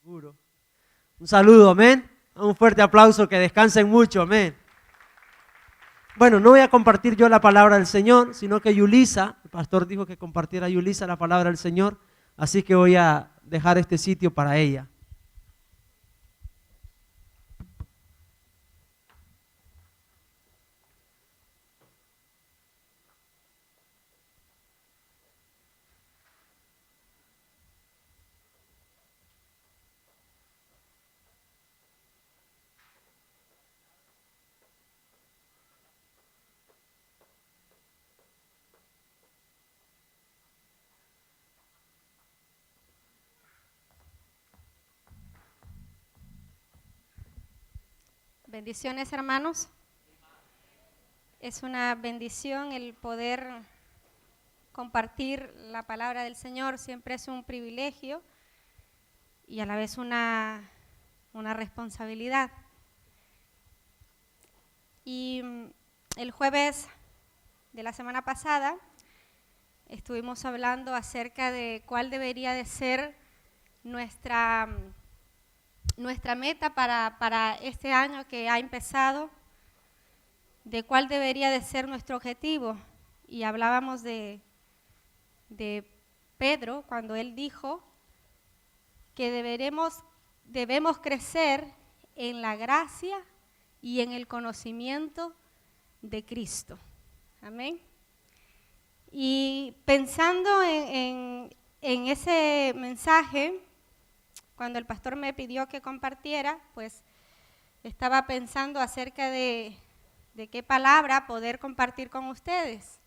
Seguro. Un saludo, amén. Un fuerte aplauso, que descansen mucho, amén. Bueno, no voy a compartir yo la palabra del Señor, sino que Yulisa, el pastor dijo que compartiera Yulisa la palabra del Señor, así que voy a dejar este sitio para ella. Bendiciones, hermanos. Es una bendición el poder compartir la palabra del Señor. Siempre es un privilegio y a la vez una responsabilidad. Y el jueves de la semana pasada estuvimos hablando acerca de cuál debería de ser nuestra meta para este año que ha empezado, de cuál debería de ser nuestro objetivo. Y hablábamos de Pedro cuando él dijo que debemos crecer en la gracia y en el conocimiento de Cristo. Amén. Y pensando en ese mensaje, cuando el pastor me pidió que compartiera, pues estaba pensando acerca de qué palabra poder compartir con ustedes.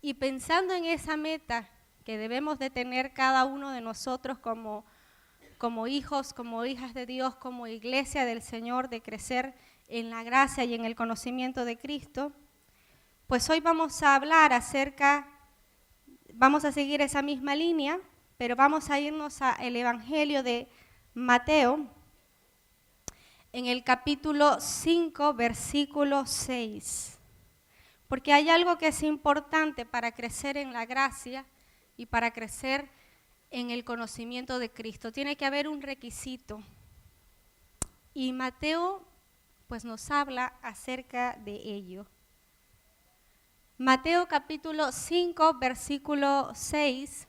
Y pensando en esa meta que debemos de tener cada uno de nosotros como hijos, como hijas de Dios, como iglesia del Señor, de crecer en la gracia y en el conocimiento de Cristo, pues hoy vamos a hablar vamos a seguir esa misma línea, pero vamos a irnos al Evangelio de Mateo, en el capítulo 5, versículo 6. Porque hay algo que es importante para crecer en la gracia y para crecer en el conocimiento de Cristo. Tiene que haber un requisito. Y Mateo pues nos habla acerca de ello. Mateo capítulo 5, versículo 6.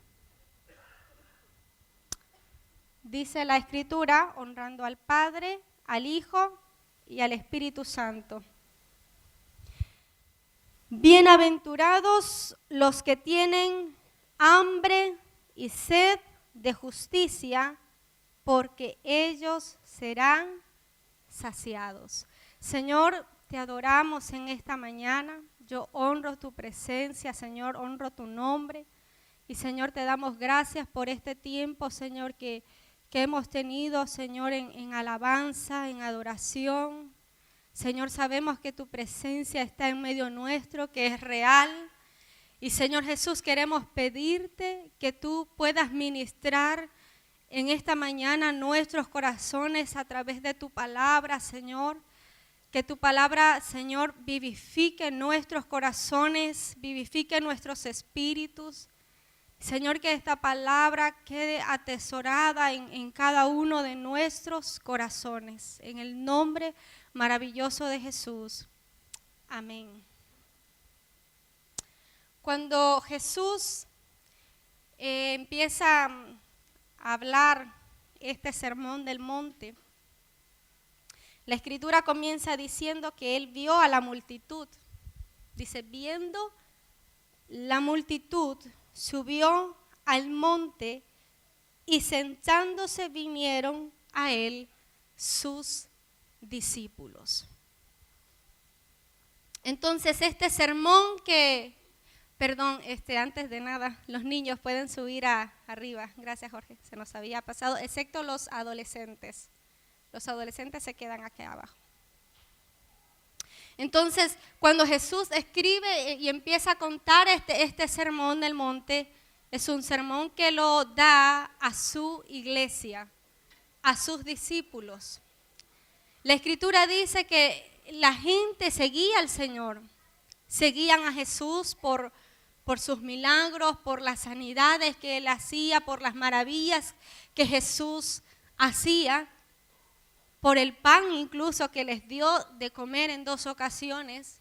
Dice la Escritura, honrando al Padre, al Hijo y al Espíritu Santo. Bienaventurados los que tienen hambre y sed de justicia, porque ellos serán saciados. Señor, te adoramos en esta mañana. Yo honro tu presencia, Señor, honro tu nombre. Y Señor, te damos gracias por este tiempo, Señor, que hemos tenido, Señor, en alabanza, en adoración. Señor, sabemos que tu presencia está en medio nuestro, que es real. Y Señor Jesús, queremos pedirte que tú puedas ministrar en esta mañana nuestros corazones a través de tu palabra, Señor. Que tu palabra, Señor, vivifique nuestros corazones, vivifique nuestros espíritus. Señor, que esta palabra quede atesorada en cada uno de nuestros corazones. En el nombre maravilloso de Jesús. Amén. Cuando Jesús empieza a hablar este sermón del monte, la Escritura comienza diciendo que él vio a la multitud. Dice, viendo la multitud, subió al monte y sentándose vinieron a él sus discípulos. Entonces este sermón antes de nada, los niños pueden subir arriba. Gracias, Jorge, se nos había pasado, excepto los adolescentes. Los adolescentes se quedan aquí abajo. Entonces, cuando Jesús escribe y empieza a contar este sermón del monte, es un sermón que lo da a su iglesia, a sus discípulos. La Escritura dice que la gente seguía al Señor, seguían a Jesús por sus milagros, por las sanidades que Él hacía, por las maravillas que Jesús hacía, por el pan incluso que les dio de comer en 2 ocasiones,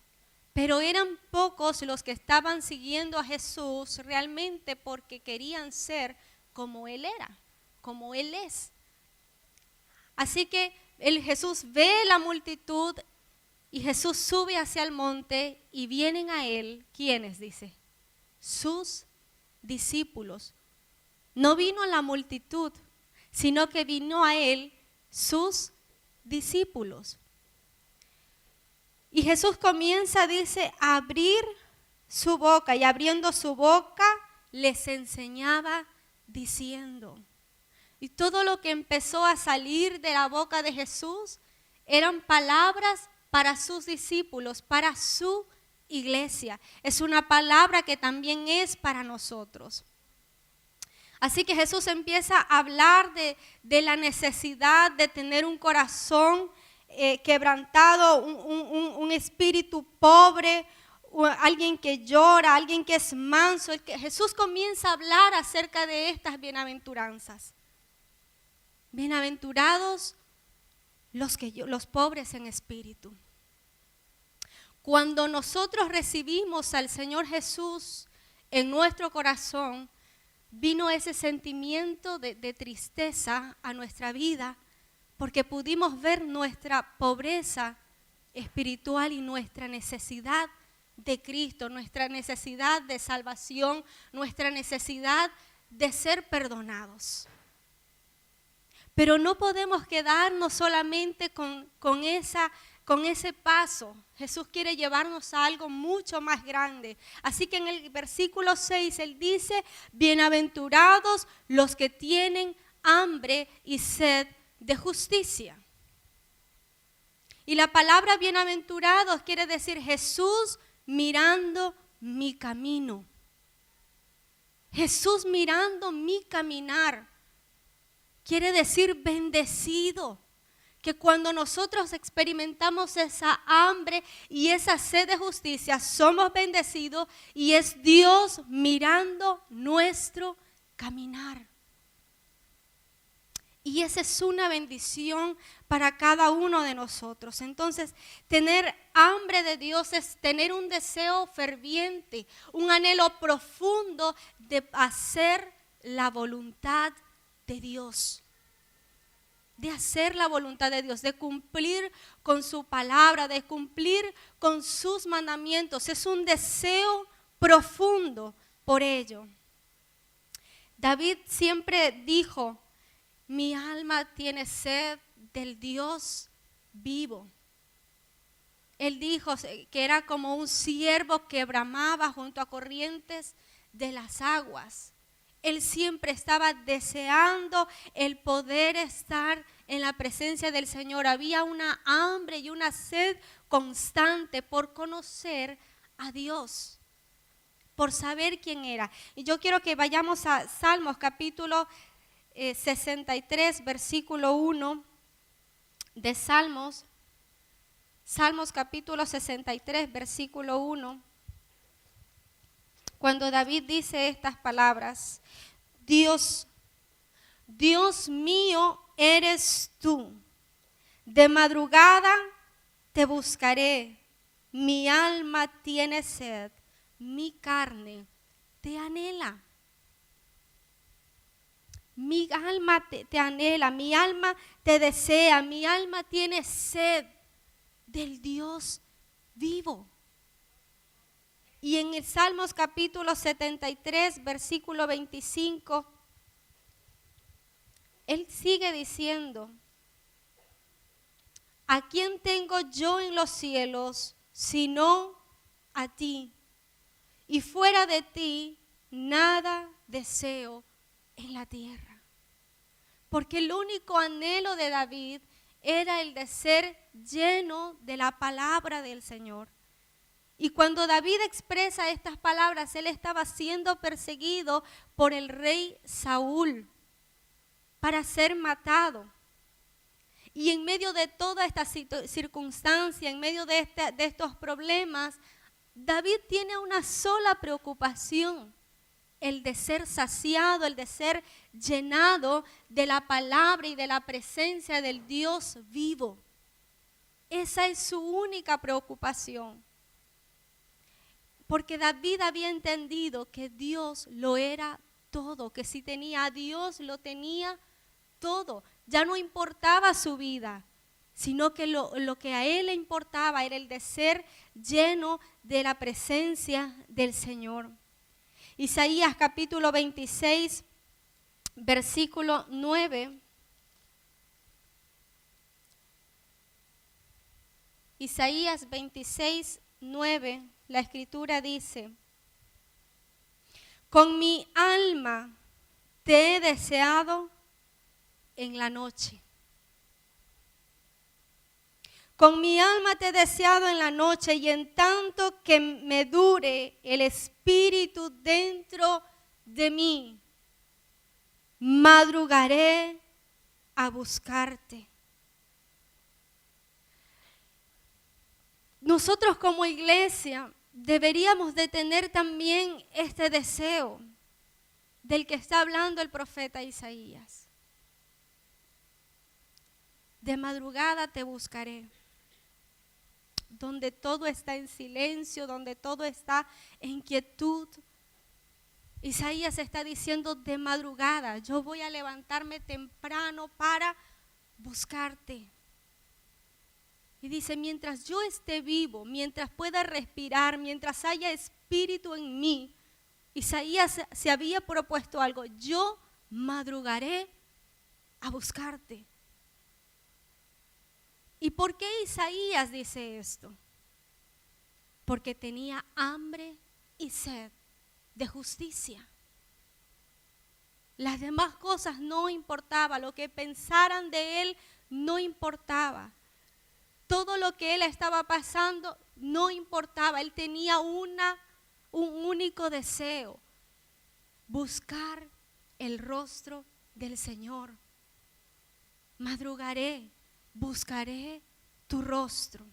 pero eran pocos los que estaban siguiendo a Jesús realmente porque querían ser como Él era, como Él es. Así que Jesús ve la multitud y Jesús sube hacia el monte y vienen a Él, ¿quiénes? Dice, sus discípulos. No vino la multitud, sino que vino a Él sus discípulos. Y Jesús comienza, dice, a abrir su boca, y abriendo su boca les enseñaba diciendo. Y todo lo que empezó a salir de la boca de Jesús eran palabras para sus discípulos, para su iglesia. Es una palabra que también es para nosotros. Así que Jesús empieza a hablar de la necesidad de tener un corazón quebrantado, un espíritu pobre, alguien que llora, alguien que es manso. Jesús comienza a hablar acerca de estas bienaventuranzas. Bienaventurados los pobres en espíritu. Cuando nosotros recibimos al Señor Jesús en nuestro corazón, vino ese sentimiento de tristeza a nuestra vida porque pudimos ver nuestra pobreza espiritual y nuestra necesidad de Cristo, nuestra necesidad de salvación, nuestra necesidad de ser perdonados. Pero no podemos quedarnos solamente con ese paso. Jesús quiere llevarnos a algo mucho más grande. Así que en el versículo 6 Él dice, bienaventurados los que tienen hambre y sed de justicia. Y la palabra bienaventurados quiere decir Jesús mirando mi camino. Jesús mirando mi caminar. Quiere decir bendecido. Que cuando nosotros experimentamos esa hambre y esa sed de justicia, somos bendecidos y es Dios mirando nuestro caminar. Y esa es una bendición para cada uno de nosotros. Entonces, tener hambre de Dios es tener un deseo ferviente, un anhelo profundo de hacer la voluntad de Dios. De hacer la voluntad de Dios, de cumplir con su palabra, de cumplir con sus mandamientos. Es un deseo profundo por ello. David siempre dijo, mi alma tiene sed del Dios vivo. Él dijo que era como un ciervo que bramaba junto a corrientes de las aguas. Él siempre estaba deseando el poder estar en la presencia del Señor. Había una hambre y una sed constante por conocer a Dios, por saber quién era. Y yo quiero que vayamos a Salmos capítulo 63, versículo 1 de Salmos. Salmos capítulo 63, versículo 1. Cuando David dice estas palabras, Dios mío eres tú, de madrugada te buscaré, mi alma tiene sed, mi carne te anhela. Mi alma te anhela, mi alma te desea, mi alma tiene sed del Dios vivo. Y en el Salmos capítulo 73, versículo 25, Él sigue diciendo, ¿a quién tengo yo en los cielos sino a ti? Y fuera de ti nada deseo en la tierra. Porque el único anhelo de David era el de ser lleno de la palabra del Señor. Y cuando David expresa estas palabras, él estaba siendo perseguido por el rey Saúl para ser matado. Y en medio de toda esta circunstancia, en medio de estos problemas, David tiene una sola preocupación. el de ser saciado, el de ser llenado de la palabra y de la presencia del Dios vivo. Esa es su única preocupación. Porque David había entendido que Dios lo era todo, que si tenía a Dios lo tenía todo. Ya no importaba su vida, sino que lo que a él le importaba era el de ser lleno de la presencia del Señor. Isaías capítulo 26, versículo 9. Isaías 26, 9, la escritura dice: con mi alma te he deseado en la noche. Con mi alma te he deseado en la noche, y en tanto que me dure el espíritu dentro de mí, madrugaré a buscarte. Nosotros como iglesia deberíamos de tener también este deseo del que está hablando el profeta Isaías. De madrugada te buscaré, donde todo está en silencio, donde todo está en quietud. Isaías está diciendo: de madrugada yo voy a levantarme temprano para buscarte. Y dice: mientras yo esté vivo, mientras pueda respirar, mientras haya espíritu en mí, Isaías se había propuesto algo: yo madrugaré a buscarte. ¿Y por qué Isaías dice esto? Porque tenía hambre y sed de justicia. Las demás cosas no importaban, lo que pensaran de él no importaba. Todo lo que él estaba pasando no importaba. Él tenía un único deseo: buscar el rostro del Señor. Madrugaré, buscaré tu rostro.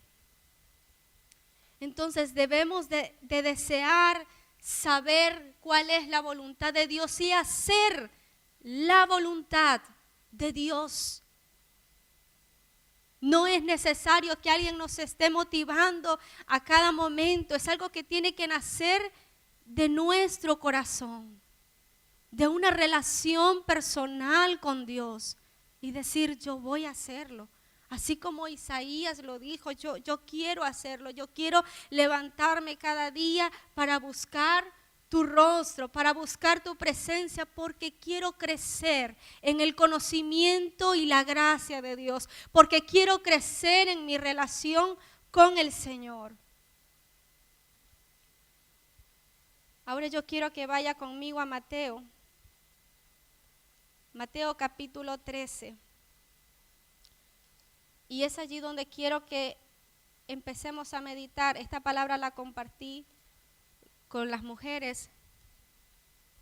Entonces debemos de desear saber cuál es la voluntad de Dios y hacer la voluntad de Dios. No es necesario que alguien nos esté motivando a cada momento. Es algo que tiene que nacer de nuestro corazón, de una relación personal con Dios, y decir: yo voy a hacerlo. Así como Isaías lo dijo: yo quiero hacerlo, yo quiero levantarme cada día para buscar tu rostro, para buscar tu presencia, porque quiero crecer en el conocimiento y la gracia de Dios, porque quiero crecer en mi relación con el Señor. Ahora yo quiero que vaya conmigo a Mateo capítulo 13. Y es allí donde quiero que empecemos a meditar. Esta palabra la compartí con las mujeres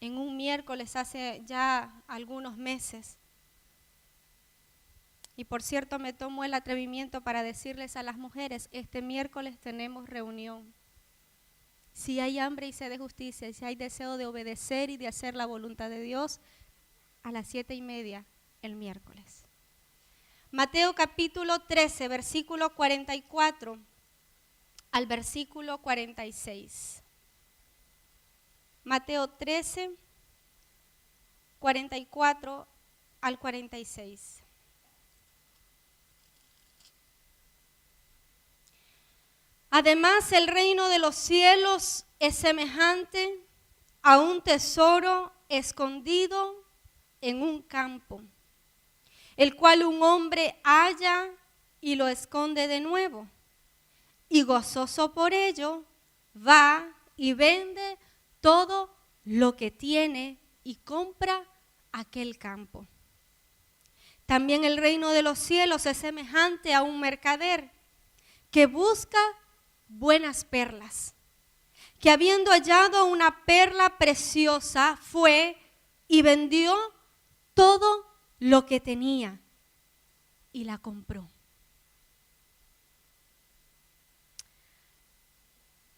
en un miércoles hace ya algunos meses. Y por cierto, me tomo el atrevimiento para decirles a las mujeres: este miércoles tenemos reunión. Si hay hambre y sed de justicia, si hay deseo de obedecer y de hacer la voluntad de Dios, a las 7:30 el miércoles. Mateo capítulo 13, versículo 44 al versículo 46. Mateo 13, 44 al 46. Además, el reino de los cielos es semejante a un tesoro escondido en un campo, el cual un hombre halla y lo esconde de nuevo, y gozoso por ello va y vende todo lo que tiene y compra aquel campo. También el reino de los cielos es semejante a un mercader que busca buenas perlas, que habiendo hallado una perla preciosa, fue y vendió todo lo que tenía y la compró.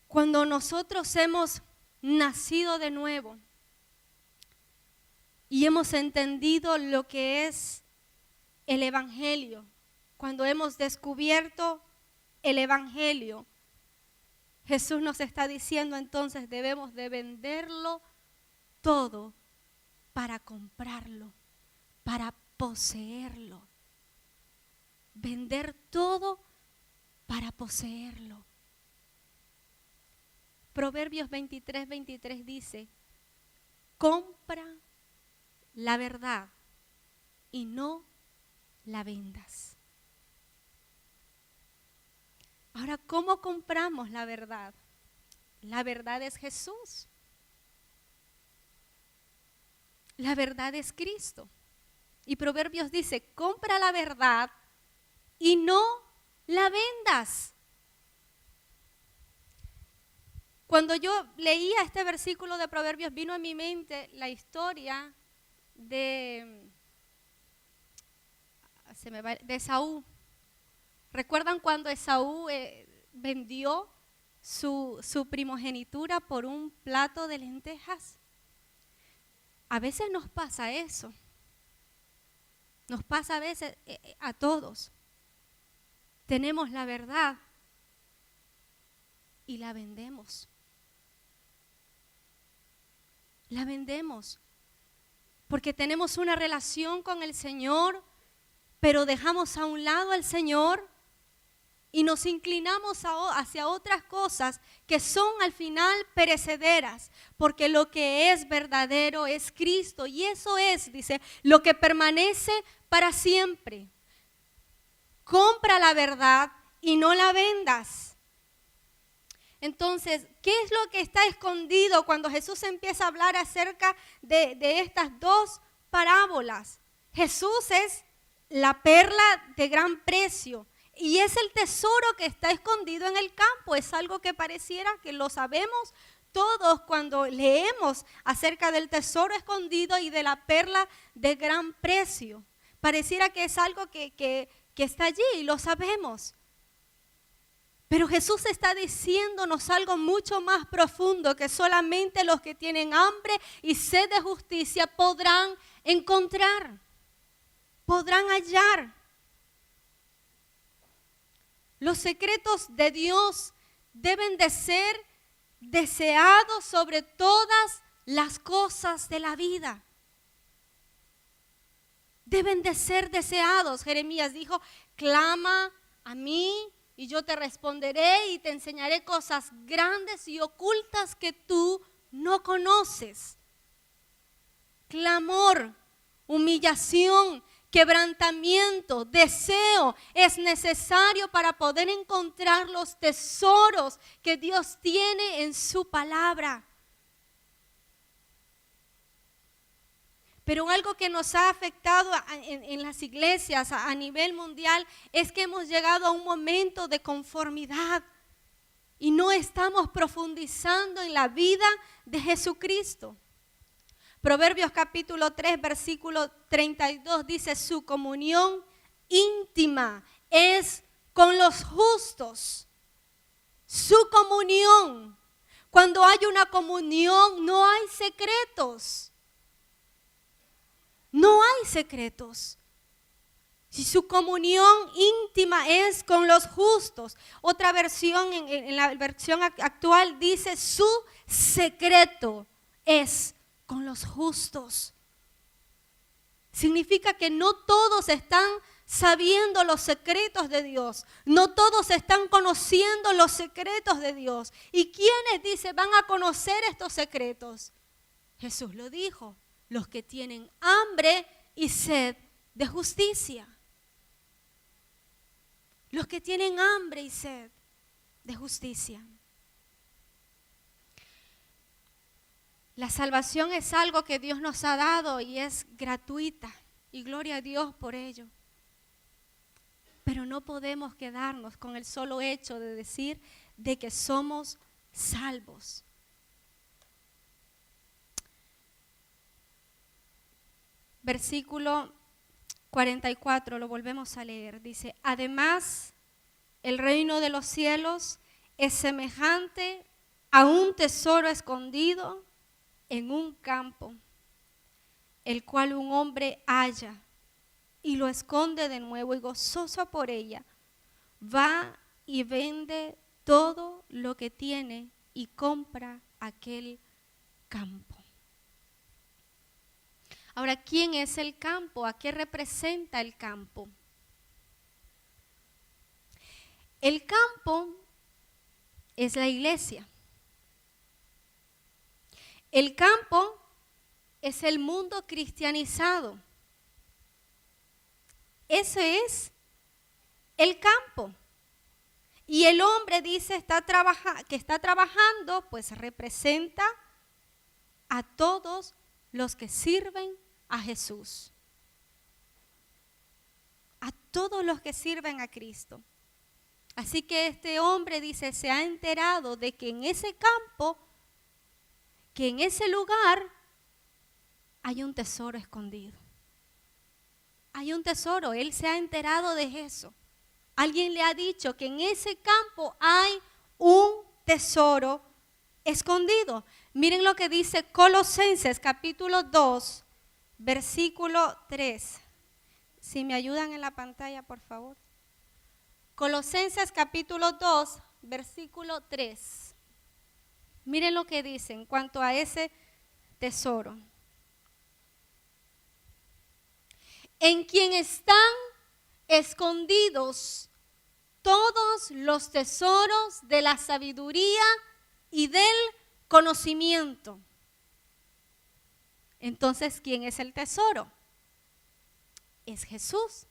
Cuando nosotros hemos nacido de nuevo, y hemos entendido lo que es el Evangelio, cuando hemos descubierto el Evangelio, Jesús nos está diciendo entonces debemos de venderlo todo para comprarlo, para poseerlo. Vender todo para poseerlo. Proverbios 23:23 dice, compra la verdad y no la vendas. Ahora, ¿cómo compramos la verdad? La verdad es Jesús. La verdad es Cristo. Y Proverbios dice, compra la verdad y no la vendas. Cuando yo leía este versículo de Proverbios, vino a mi mente la historia de Esaú. ¿Recuerdan cuando Esaú vendió su primogenitura por un plato de lentejas? A veces nos pasa eso. Nos pasa a veces a todos. Tenemos la verdad y la vendemos. La vendemos porque tenemos una relación con el Señor, pero dejamos a un lado al Señor y nos inclinamos hacia otras cosas que son al final perecederas, porque lo que es verdadero es Cristo, y eso es, dice, lo que permanece para siempre. Compra la verdad y no la vendas. Entonces, ¿qué es lo que está escondido cuando Jesús empieza a hablar acerca de estas dos parábolas? Jesús es la perla de gran precio. Y es el tesoro que está escondido en el campo. Es algo que pareciera que lo sabemos todos cuando leemos acerca del tesoro escondido y de la perla de gran precio. Pareciera que es algo que está allí y lo sabemos. Pero Jesús está diciéndonos algo mucho más profundo que solamente los que tienen hambre y sed de justicia podrán encontrar, podrán hallar. Los secretos de Dios deben de ser deseados sobre todas las cosas de la vida. Deben de ser deseados. Jeremías dijo, clama a mí y yo te responderé y te enseñaré cosas grandes y ocultas que tú no conoces. Clamor, humillación, quebrantamiento, deseo es necesario para poder encontrar los tesoros que Dios tiene en su palabra. Pero algo que nos ha afectado en las iglesias a nivel mundial es que hemos llegado a un momento de conformidad y no estamos profundizando en la vida de Jesucristo. Proverbios capítulo 3, versículo 32 dice, su comunión íntima es con los justos. Su comunión. Cuando hay una comunión no hay secretos. No hay secretos. Si su comunión íntima es con los justos. Otra versión, en la versión actual dice, su secreto es con los justos. Significa que no todos están sabiendo los secretos de Dios. No todos están conociendo los secretos de Dios. ¿Y quiénes, dice, van a conocer estos secretos? Jesús lo dijo, los que tienen hambre y sed de justicia. Los que tienen hambre y sed de justicia. La salvación es algo que Dios nos ha dado y es gratuita. Y gloria a Dios por ello. Pero no podemos quedarnos con el solo hecho de decir de que somos salvos. Versículo 44, lo volvemos a leer. Dice, además, el reino de los cielos es semejante a un tesoro escondido en un campo, el cual un hombre halla y lo esconde de nuevo y gozoso por ella, va y vende todo lo que tiene y compra aquel campo. Ahora, ¿quién es el campo? ¿A qué representa el campo? El campo es la iglesia. El campo es el mundo cristianizado. Ese es el campo. Y el hombre dice que está trabajando, pues representa a todos los que sirven a Jesús. A todos los que sirven a Cristo. Así que este hombre dice, se ha enterado de que en ese campo, que en ese lugar hay un tesoro escondido. Hay un tesoro, él se ha enterado de eso. Alguien le ha dicho que en ese campo hay un tesoro escondido. Miren lo que dice Colosenses capítulo 2, versículo 3. Si me ayudan en la pantalla, por favor. Colosenses capítulo 2, versículo 3. Miren lo que dice en cuanto a ese tesoro. En quien están escondidos todos los tesoros de la sabiduría y del conocimiento. Entonces, ¿quién es el tesoro? Es Jesús.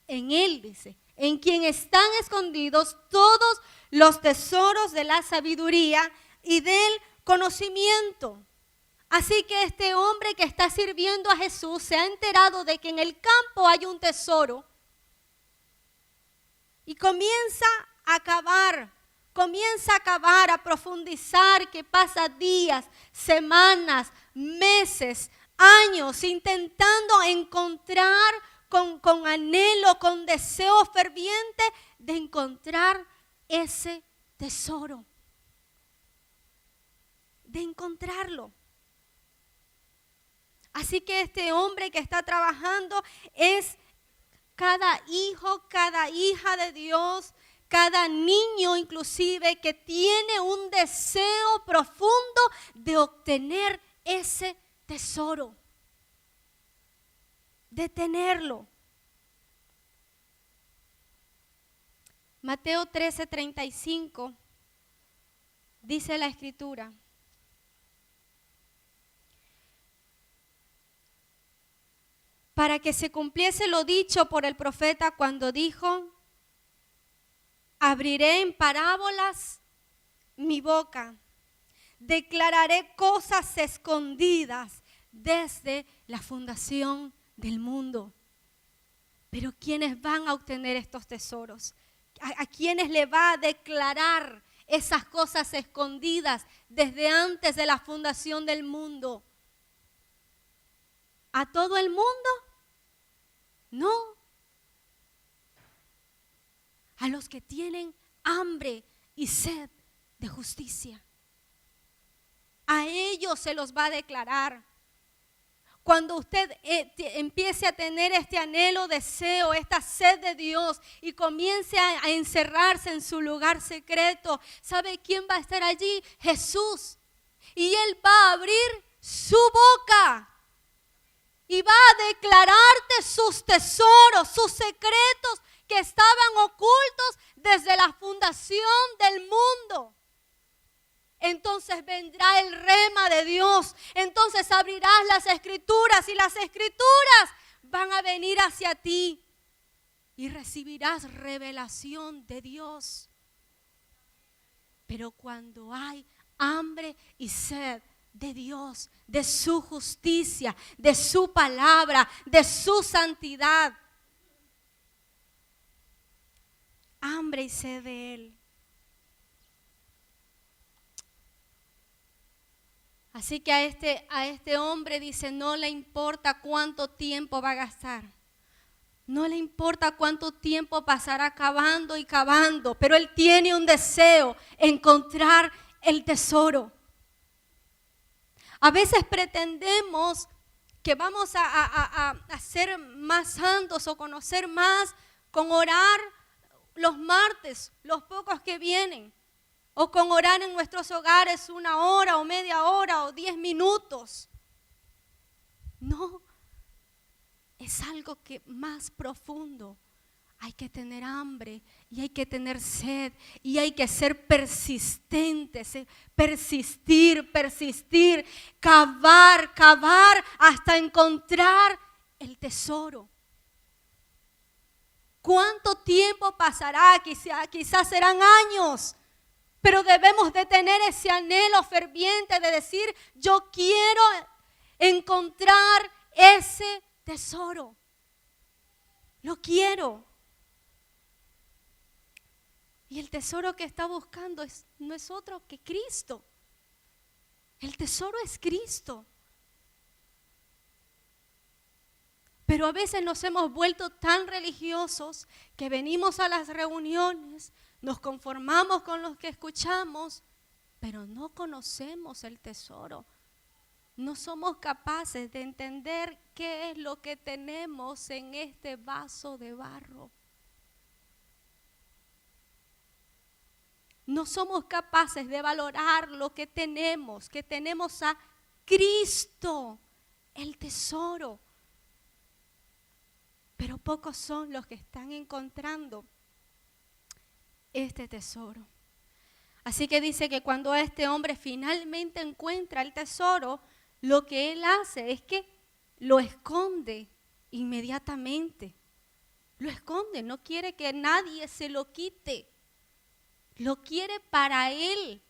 En Él dice, en quien están escondidos todos los tesoros de la sabiduría y del conocimiento. Así que este hombre que está sirviendo a Jesús se ha enterado de que en el campo hay un tesoro y comienza a cavar, a profundizar, que pasa días, semanas, meses, años intentando encontrar con anhelo, con deseo ferviente de encontrar ese tesoro, de encontrarlo. Así que este hombre que está trabajando es cada hijo, cada hija de Dios, cada niño inclusive que tiene un deseo profundo de obtener ese tesoro, de tenerlo. Mateo 13:35 dice la Escritura: para que se cumpliese lo dicho por el profeta cuando dijo: abriré en parábolas mi boca, declararé cosas escondidas desde la fundación del mundo. Pero ¿quiénes van a obtener estos tesoros? ¿A quiénes le va a declarar esas cosas escondidas desde antes de la fundación del mundo? ¿A todo el mundo? No. A los que tienen hambre y sed de justicia. A ellos se los va a declarar. Cuando usted empiece a tener este anhelo, deseo, esta sed de Dios y comience a encerrarse en su lugar secreto, ¿sabe quién va a estar allí? Jesús. Y Él va a abrir su boca y va a declararte sus tesoros, sus secretos que estaban ocultos desde la fundación del mundo. Entonces vendrá el rema de Dios. Entonces abrirás las escrituras y las escrituras van a venir hacia ti y recibirás revelación de Dios. Pero cuando hay hambre y sed de Dios, de su justicia, de su palabra, de su santidad, hambre y sed de Él. Así que a este hombre dice, no le importa cuánto tiempo va a gastar. No le importa cuánto tiempo pasará cavando y cavando, pero él tiene un deseo, encontrar el tesoro. A veces pretendemos que vamos a ser más santos o conocer más con orar los martes, los pocos que vienen, o con orar en nuestros hogares 1 hora o media hora o 10 minutos. No, es algo que más profundo. Hay que tener hambre y hay que tener sed y hay que ser persistentes, persistir, cavar hasta encontrar el tesoro. ¿Cuánto tiempo pasará? Quizás serán años, pero debemos de tener ese anhelo ferviente de decir, yo quiero encontrar ese tesoro. Lo quiero. Y el tesoro que está buscando no es otro que Cristo. El tesoro es Cristo. Pero a veces nos hemos vuelto tan religiosos que venimos a las reuniones, nos conformamos con lo que escuchamos, pero no conocemos el tesoro. No somos capaces de entender qué es lo que tenemos en este vaso de barro. No somos capaces de valorar lo que tenemos a Cristo, el tesoro. Pero pocos son los que están encontrando este tesoro. Así que dice que cuando este hombre finalmente encuentra el tesoro, lo que él hace es que lo esconde inmediatamente. Lo esconde, no quiere que nadie se lo quite. Lo quiere para él.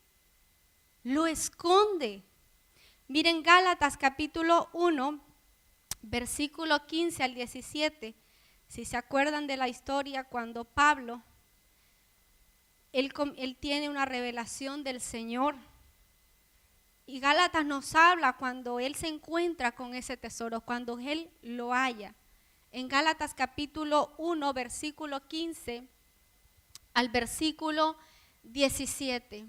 Lo esconde. Miren Gálatas capítulo 1, versículo 15 al 17. Si se acuerdan de la historia cuando Pablo, él tiene una revelación del Señor. Y Gálatas nos habla cuando él se encuentra con ese tesoro, cuando él lo halla. En Gálatas capítulo 1, versículo 15 al versículo 17.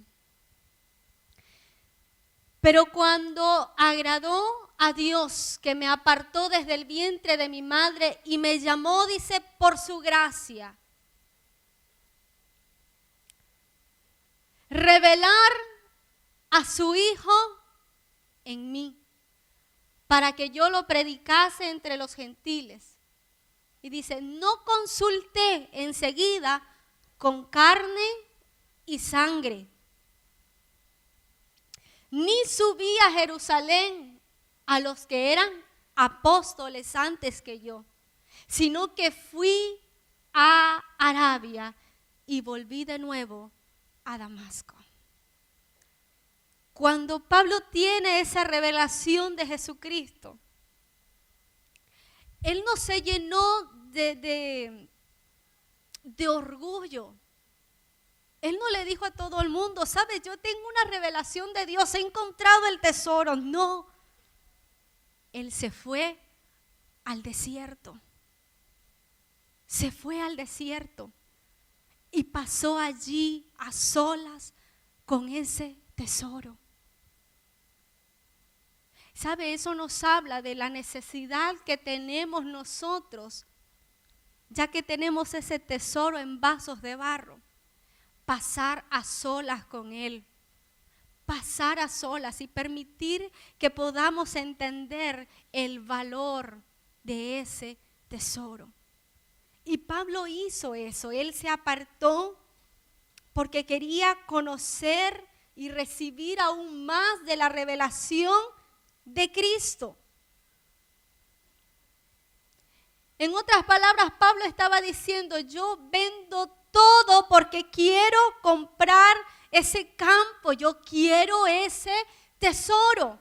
Pero cuando agradó a Dios, que me apartó desde el vientre de mi madre y me llamó, dice, por su gracia, revelar a su Hijo en mí, para que yo lo predicase entre los gentiles. Y dice, no consulté enseguida con carne y sangre, ni subí a Jerusalén a los que eran apóstoles antes que yo, sino que fui a Arabia y volví de nuevo a Damasco. Cuando Pablo tiene esa revelación de Jesucristo, él no se llenó de orgullo. Él no le dijo a todo el mundo, ¿sabes? Yo tengo una revelación de Dios, he encontrado el tesoro. No, él se fue al desierto. Se fue al desierto y pasó allí a solas con ese tesoro. ¿Sabe? Eso nos habla de la necesidad que tenemos nosotros, ya que tenemos ese tesoro en vasos de barro. Pasar a solas con Él, pasar a solas y permitir que podamos entender el valor de ese tesoro. Y Pablo hizo eso, él se apartó porque quería conocer y recibir aún más de la revelación de Cristo. En otras palabras, Pablo estaba diciendo, yo vendo todo porque quiero comprar ese campo, yo quiero ese tesoro.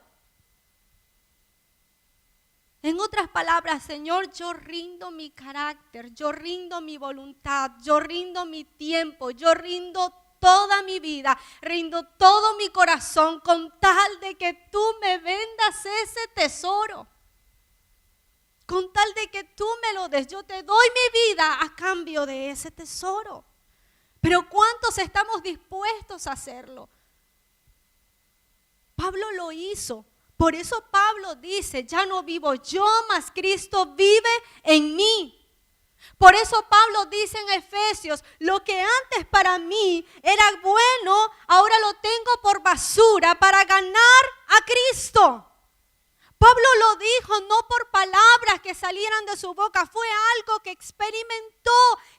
En otras palabras, Señor, yo rindo mi carácter, yo rindo mi voluntad, yo rindo mi tiempo, yo rindo toda mi vida, rindo todo mi corazón con tal de que tú me vendas ese tesoro. Con tal de que tú me lo des, yo te doy mi vida a cambio de ese tesoro. Pero ¿cuántos estamos dispuestos a hacerlo? Pablo lo hizo Por eso Pablo dice, ya no vivo yo, mas Cristo vive en mí. Por eso Pablo dice en Efesios, lo que antes para mí era bueno, ahora lo tengo por basura para ganar a Cristo. Pablo lo dijo no por palabras que salieran de su boca, fue algo que experimentó,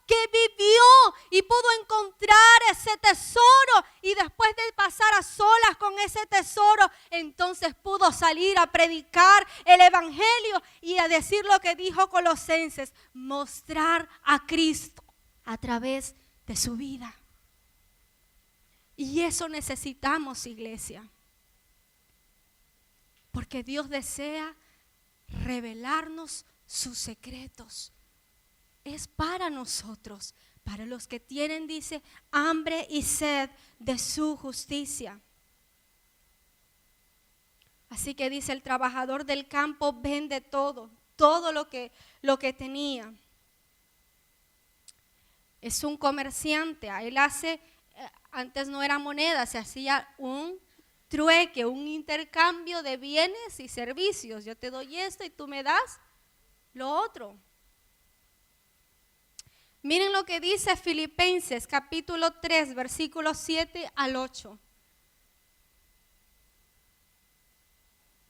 que vivió y pudo encontrar ese tesoro. Y después de pasar a solas con ese tesoro, entonces pudo salir a predicar el evangelio y a decir lo que dijo Colosenses, mostrar a Cristo a través de su vida. Y eso necesitamos, iglesia. Porque Dios desea revelarnos sus secretos. Es para nosotros, para los que tienen, dice, hambre y sed de su justicia. Así que dice, el trabajador del campo vende todo lo que tenía. Es un comerciante, él hace, antes no era moneda, se hacía un trueque, un intercambio de bienes y servicios. Yo te doy esto y tú me das lo otro. Miren lo que dice Filipenses capítulo 3, versículos 7 al 8.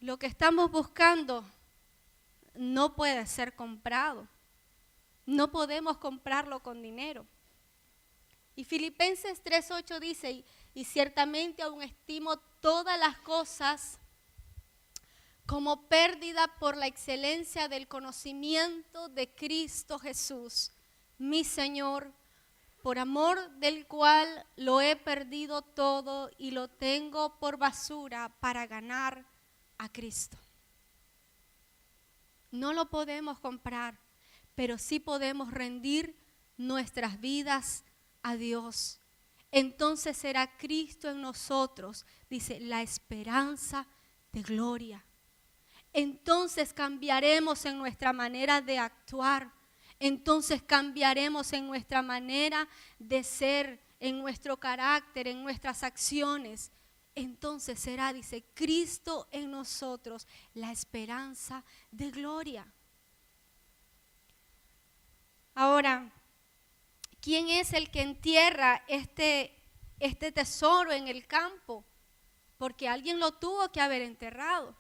Lo que estamos buscando no puede ser comprado. No podemos comprarlo con dinero. Y Filipenses 3:8 dice, y ciertamente aún estimo todas las cosas como pérdida por la excelencia del conocimiento de Cristo Jesús, mi Señor, por amor del cual lo he perdido todo y lo tengo por basura para ganar a Cristo. No lo podemos comprar, pero sí podemos rendir nuestras vidas a Dios. Entonces será Cristo en nosotros, dice, la esperanza de gloria. Entonces cambiaremos en nuestra manera de actuar. Entonces cambiaremos en nuestra manera de ser, en nuestro carácter, en nuestras acciones. Entonces será, dice, Cristo en nosotros, la esperanza de gloria. Ahora, ¿quién es el que entierra este tesoro en el campo? Porque alguien lo tuvo que haber enterrado,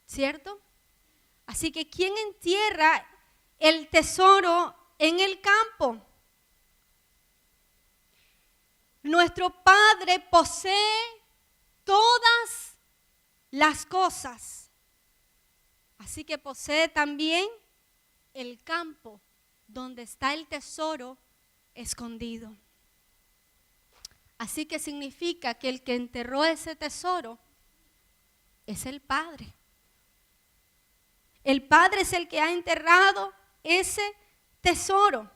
¿cierto? Así que ¿quién entierra el tesoro en el campo? Nuestro Padre posee todas las cosas, así que posee también el campo donde está el tesoro escondido. Así que significa que el que enterró ese tesoro es el Padre. El Padre es el que ha enterrado ese tesoro.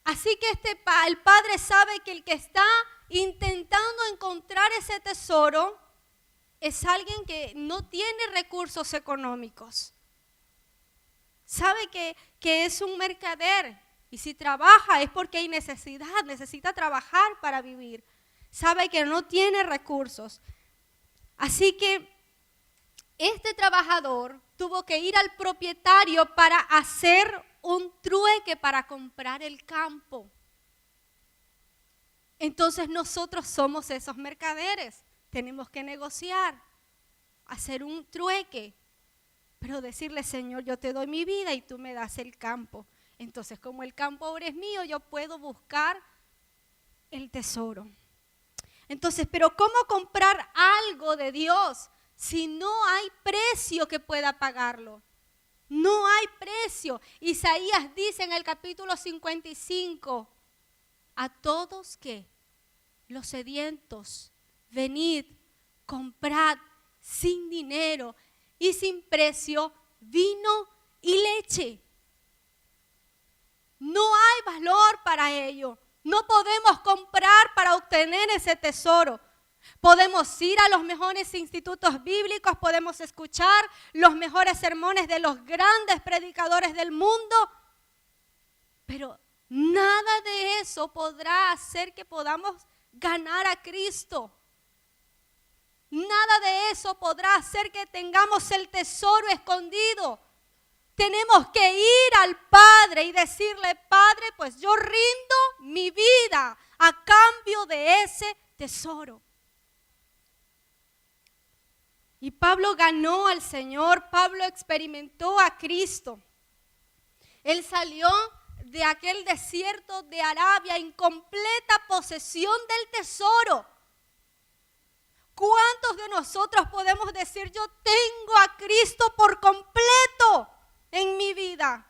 Así que el Padre sabe que el que está intentando encontrar ese tesoro es alguien que no tiene recursos económicos. Sabe que es un mercader y si trabaja es porque hay necesidad, necesita trabajar para vivir. Sabe que no tiene recursos. Así que este trabajador tuvo que ir al propietario para hacer un trueque para comprar el campo. Entonces nosotros somos esos mercaderes. Tenemos que negociar, hacer un trueque, pero decirle, Señor, yo te doy mi vida y tú me das el campo. Entonces, como el campo ahora es mío, yo puedo buscar el tesoro. Entonces, pero ¿cómo comprar algo de Dios si no hay precio que pueda pagarlo? No hay precio. Isaías dice en el capítulo 55, a todos que los sedientos, venid, comprad sin dinero y sin precio vino y leche. No hay valor para ello. No podemos comprar para obtener ese tesoro. Podemos ir a los mejores institutos bíblicos, podemos escuchar los mejores sermones de los grandes predicadores del mundo, pero nada de eso podrá hacer que podamos ganar a Cristo. Nada de eso podrá hacer que tengamos el tesoro escondido. Tenemos que ir al Padre y decirle, Padre, pues yo rindo mi vida a cambio de ese tesoro. Y Pablo ganó al Señor, Pablo experimentó a Cristo. Él salió de aquel desierto de Arabia en completa posesión del tesoro. ¿Cuántos de nosotros podemos decir, yo tengo a Cristo por completo en mi vida?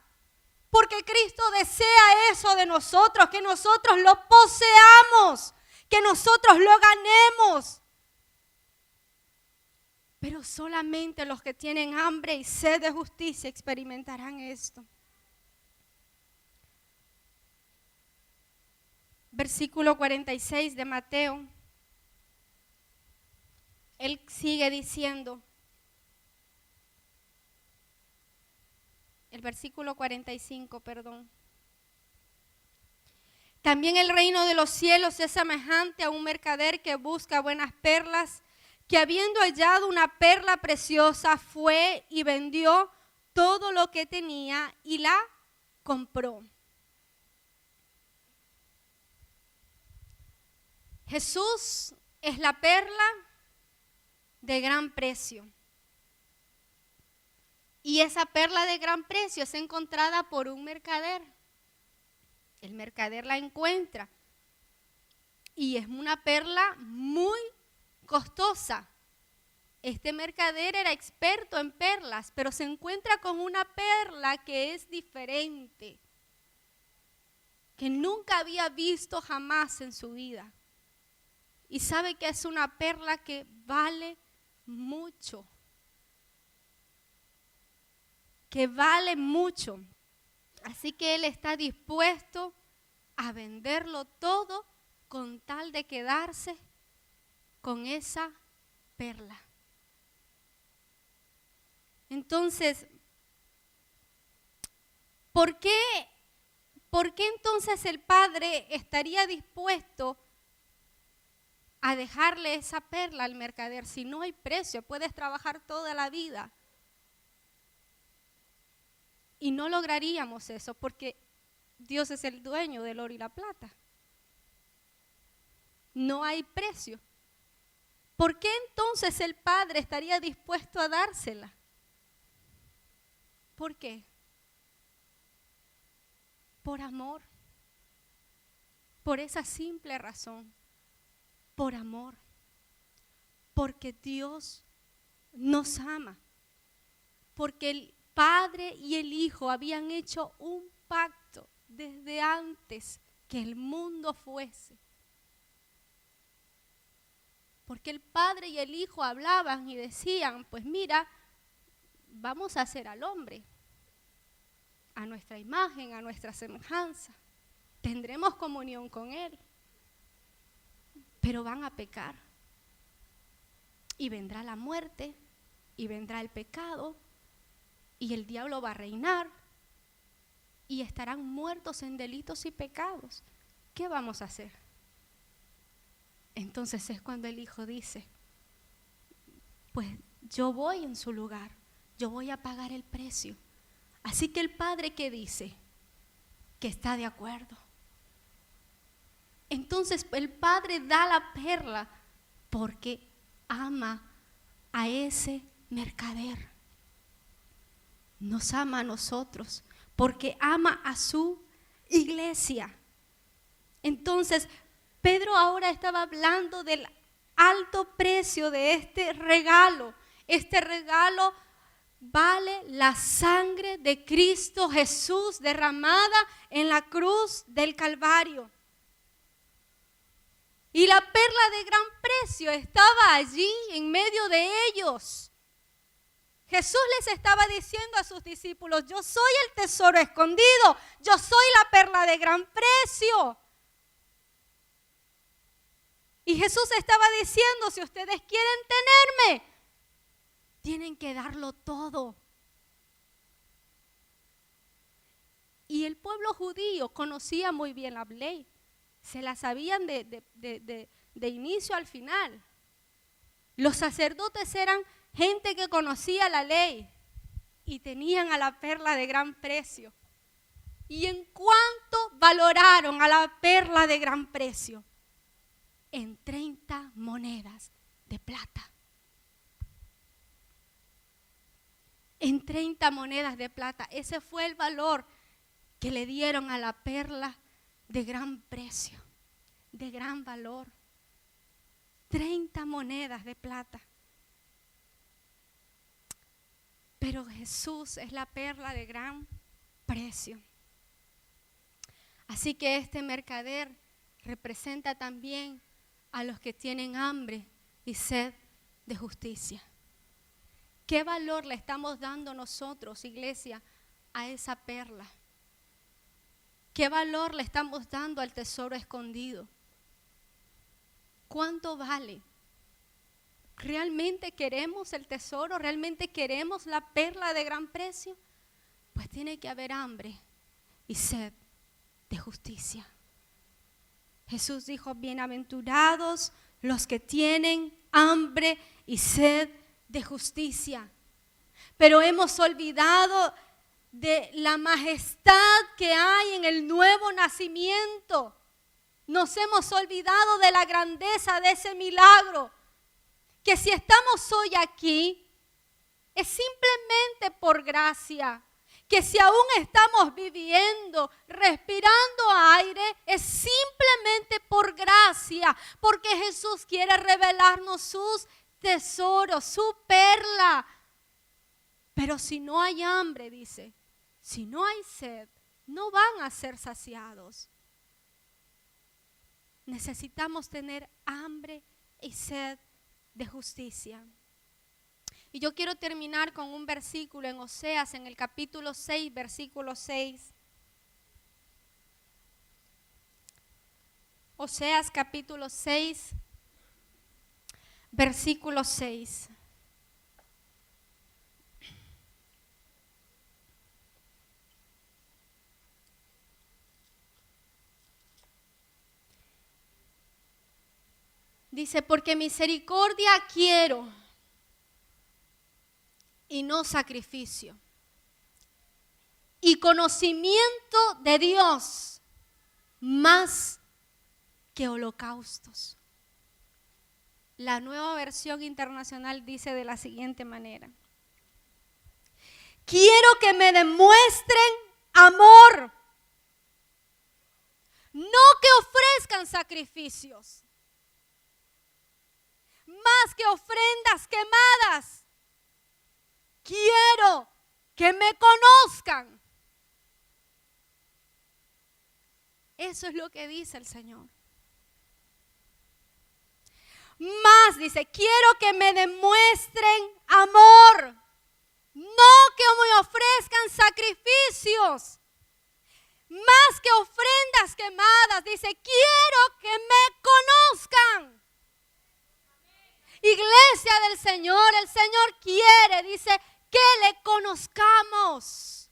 Porque Cristo desea eso de nosotros, que nosotros lo poseamos, que nosotros lo ganemos. Pero solamente los que tienen hambre y sed de justicia experimentarán esto. Versículo 46 de Mateo. Él sigue diciendo, el versículo 45, perdón. También el reino de los cielos es semejante a un mercader que busca buenas perlas, que habiendo hallado una perla preciosa, fue y vendió todo lo que tenía y la compró. Jesús es la perla de gran precio. Y esa perla de gran precio es encontrada por un mercader. El mercader la encuentra. Y es una perla muy costosa. Este mercader era experto en perlas, pero se encuentra con una perla que es diferente, que nunca había visto jamás en su vida. Y sabe que es una perla que vale mucho. Que vale mucho. Así que él está dispuesto a venderlo todo con tal de quedarse con esa perla. Entonces, ¿por qué entonces el padre estaría dispuesto a dejarle esa perla al mercader? Si no hay precio, puedes trabajar toda la vida. Y no lograríamos eso porque Dios es el dueño del oro y la plata. No hay precio. ¿Por qué entonces el padre estaría dispuesto a dársela? ¿Por qué? Por amor. Por esa simple razón. Por amor. Porque Dios nos ama. Porque el Padre y el Hijo habían hecho un pacto desde antes que el mundo fuese. Porque el Padre y el Hijo hablaban y decían, pues mira, vamos a hacer al hombre a nuestra imagen, a nuestra semejanza. Tendremos comunión con él, pero van a pecar. Y vendrá la muerte, y vendrá el pecado, y el diablo va a reinar, y estarán muertos en delitos y pecados. ¿Qué vamos a hacer? Entonces es cuando el Hijo dice, pues yo voy en su lugar, yo voy a pagar el precio. Así que el Padre, ¿qué dice? Que está de acuerdo. Entonces el Padre da la perla porque ama a ese mercader. Nos ama a nosotros porque ama a su iglesia. Entonces Pedro ahora estaba hablando del alto precio de este regalo. Este regalo vale la sangre de Cristo Jesús derramada en la cruz del Calvario. Y la perla de gran precio estaba allí en medio de ellos. Jesús les estaba diciendo a sus discípulos, yo soy el tesoro escondido, yo soy la perla de gran precio. Y Jesús estaba diciendo, si ustedes quieren tenerme, tienen que darlo todo. Y el pueblo judío conocía muy bien la ley. Se la sabían de inicio al final. Los sacerdotes eran gente que conocía la ley y tenían a la perla de gran precio. ¿Y en cuánto valoraron a la perla de gran precio? En 30 monedas de plata. En 30 monedas de plata. Ese fue el valor que le dieron a la perla de gran precio, de gran valor. 30 monedas de plata. Pero Jesús es la perla de gran precio. Así que este mercader representa también a los que tienen hambre y sed de justicia. ¿Qué valor le estamos dando nosotros, iglesia, a esa perla? ¿Qué valor le estamos dando al tesoro escondido? ¿Cuánto vale? ¿Realmente queremos el tesoro? ¿Realmente queremos la perla de gran precio? Pues tiene que haber hambre y sed de justicia. Jesús dijo, bienaventurados los que tienen hambre y sed de justicia. Pero hemos olvidado de la majestad que hay en el nuevo nacimiento. Nos hemos olvidado de la grandeza de ese milagro. Que si estamos hoy aquí, es simplemente por gracia. Que si aún estamos viviendo, respirando aire, es simplemente por gracia. Porque Jesús quiere revelarnos sus tesoros, su perla. Pero si no hay hambre, dice, si no hay sed, no van a ser saciados. Necesitamos tener hambre y sed de justicia. Y yo quiero terminar con un versículo en Oseas, en el capítulo 6, versículo 6. Oseas capítulo 6, versículo 6. Dice, porque misericordia quiero y no sacrificio, y conocimiento de Dios más que holocaustos. La Nueva Versión Internacional dice de la siguiente manera: quiero que me demuestren amor, no que ofrezcan sacrificios, más que ofrendas quemadas. Quiero que me conozcan. Eso es lo que dice el Señor. Más dice, quiero que me demuestren amor, no que me ofrezcan sacrificios, más que ofrendas quemadas. Dice, quiero que me conozcan. Iglesia del Señor, el Señor quiere, dice, que le conozcamos.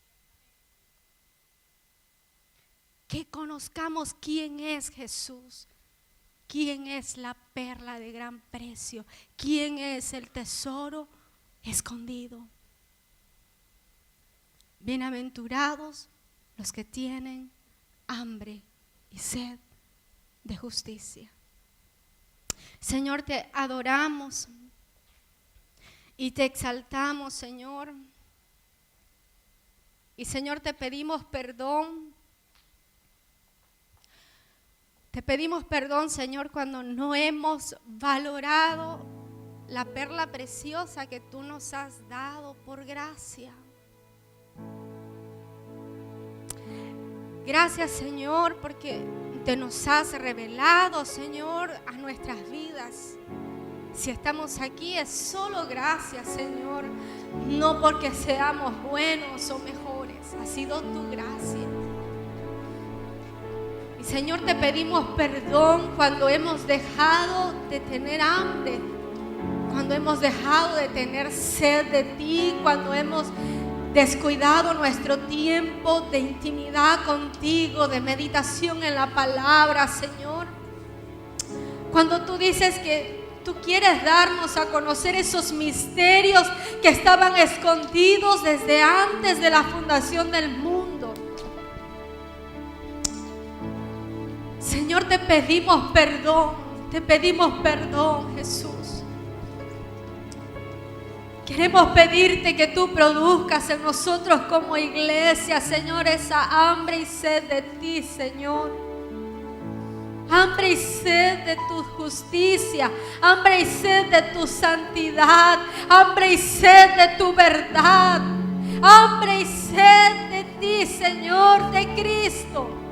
Que conozcamos quién es Jesús, quién es la perla de gran precio, quién es el tesoro escondido. Bienaventurados los que tienen hambre y sed de justicia. Señor, te adoramos y te exaltamos, Señor. Y Señor, te pedimos perdón. Te pedimos perdón, Señor, cuando no hemos valorado la perla preciosa que tú nos has dado por gracia. Gracias, Señor, porque te nos has revelado, Señor, a nuestras vidas. Si estamos aquí es solo gracias, Señor, no porque seamos buenos o mejores, ha sido tu gracia. Y Señor, te pedimos perdón cuando hemos dejado de tener hambre, cuando hemos dejado de tener sed de ti, cuando hemos descuidado nuestro tiempo de intimidad contigo, de meditación en la palabra, Señor. Cuando tú dices que Tú quieres darnos a conocer esos misterios que estaban escondidos desde antes de la fundación del mundo. Señor, te pedimos perdón, Jesús. Queremos pedirte que tú produzcas en nosotros como iglesia, Señor, esa hambre y sed de ti, Señor. Hambre y sed de tu justicia, hambre y sed de tu santidad, hambre y sed de tu verdad, hambre y sed de ti, Señor, de Cristo.